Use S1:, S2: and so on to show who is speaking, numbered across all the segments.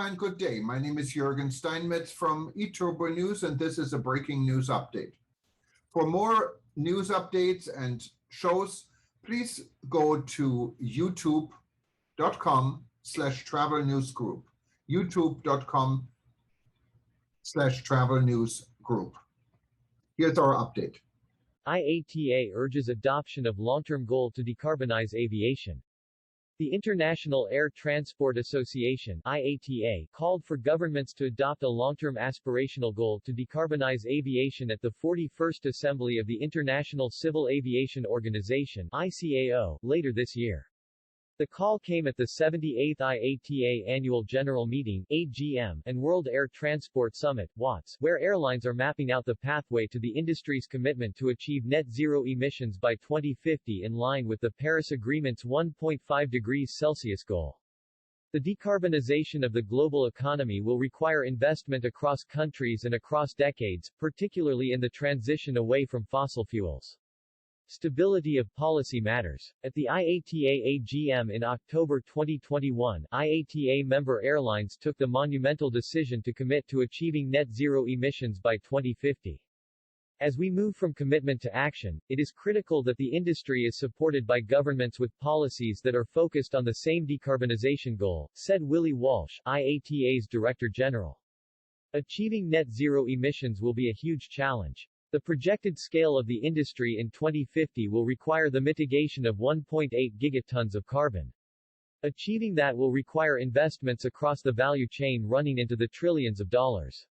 S1: and good day. My name is Jürgen Steinmetz from eTurboNews, and this is a breaking news update. For more news updates and shows, please go to youtube.com/travel news group, youtube.com/travel news group. Here's our update.
S2: IATA urges adoption of long-term goal to decarbonize aviation. The International Air Transport Association (IATA) called for governments to adopt a long-term aspirational goal to decarbonize aviation at the 41st Assembly of the International Civil Aviation Organization (ICAO) later this year. The call came at the 78th IATA Annual General Meeting (AGM) and World Air Transport Summit (WATS), where airlines are mapping out the pathway to the industry's commitment to achieve net zero emissions by 2050 in line with the Paris Agreement's 1.5 degrees Celsius goal. The decarbonization of the global economy will require investment across countries and across decades, particularly in the transition away from fossil fuels. Stability of policy matters. At the IATA AGM in October 2021, IATA member airlines took the monumental decision to commit to achieving net zero emissions by 2050. As we move from commitment to action, it is critical that the industry is supported by governments with policies that are focused on the same decarbonization goal, said Willie Walsh, IATA's Director General. Achieving net zero emissions will be a huge challenge. The projected scale of the industry in 2050 will require the mitigation of 1.8 gigatons of carbon. Achieving that will require investments across the value chain running into the trillions of dollars.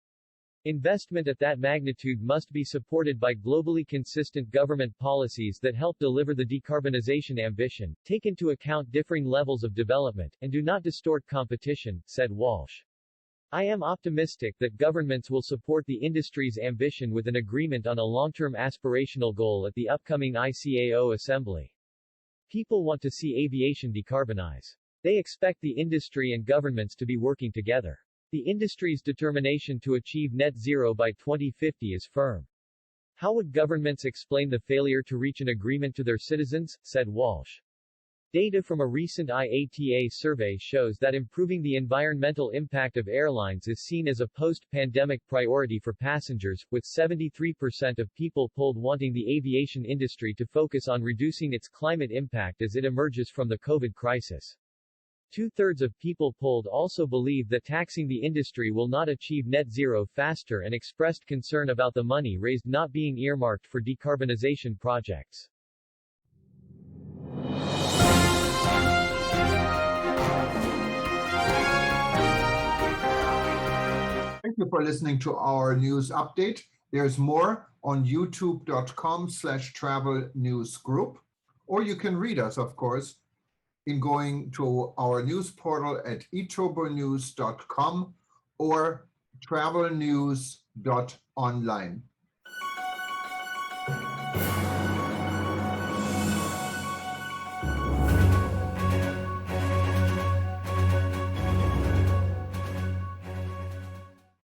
S2: Investment at that magnitude must be supported by globally consistent government policies that help deliver the decarbonization ambition, take into account differing levels of development, and do not distort competition, said Walsh. I am optimistic that governments will support the industry's ambition with an agreement on a long-term aspirational goal at the upcoming ICAO Assembly. People want to see aviation decarbonize. They expect the industry and governments to be working together. The industry's determination to achieve net zero by 2050 is firm. How would governments explain the failure to reach an agreement to their citizens, said Walsh. Data from a recent IATA survey shows that improving the environmental impact of airlines is seen as a post-pandemic priority for passengers, with 73% of people polled wanting the aviation industry to focus on reducing its climate impact as it emerges from the COVID crisis. Two-thirds of people polled also believe that taxing the industry will not achieve net zero faster and expressed concern about the money raised not being earmarked for decarbonization projects.
S1: Thank you for listening to our news update. There's more on youtube.com/travel news group, or you can read us, of course, in going to our news portal at eTurboNews.com or travelnews.online.